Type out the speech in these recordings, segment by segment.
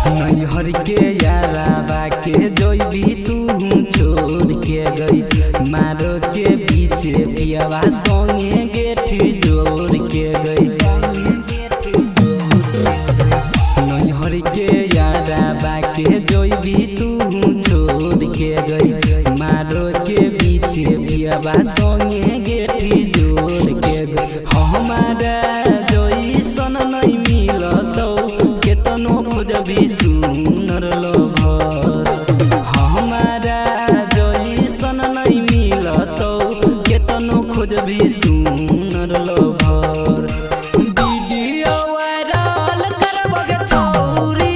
नैहर के याराबा के जोइबी तू छोड़ के गई मारो के पीछे पियावा संगे गेठ जोड़ के गई। नैहर के याराबा के जोइबी तू छोड़ के गई मारो के पीछे पियावा संगे गेठ जोड़ के गई। हमारा जइसन नहीं मिलतौ केतनो खोजबी सुनर लभर। हमारा जइसन नहीं मिलतौ केतनो खोजबी सुनर लभर। वीडियो वायरल करबगे छौरी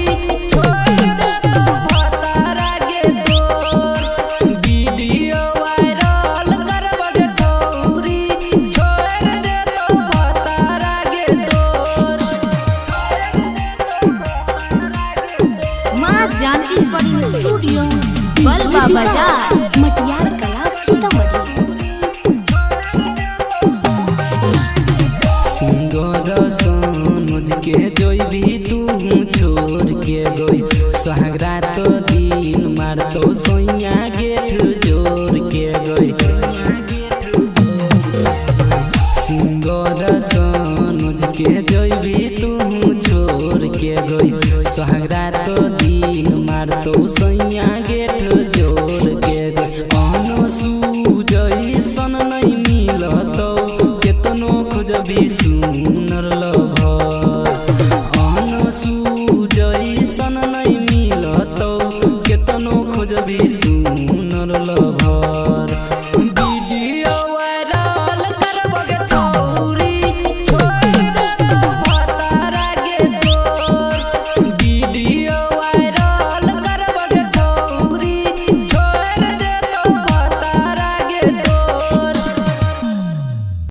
छोड़ देतौ भतारा गे तोर। वीडियो वायरल करबगे छौरी छोड़ देतौ भतारा गे तोर। माँ जानकी रिकॉर्डिंग स्टूडियो बलवा बाजार मटियार कला सीतामढ़ी। सिंगर सनोज के जोइबी तू छोड़ के गई सुहागरात दिन मारतो सोइया गेठ जोड़ के गई। सिंगर सनोज के जोइबी तू छोड़ के गई सुहागरात दिन मारतो सोइया गेठ जोड़ के गई। अनसु जइसन नहीं मिलतौ केतनो खोजबी सुनर लभर। अनसु जइसन नहीं मिलतौ केतनो खोजबी सुनर लभर।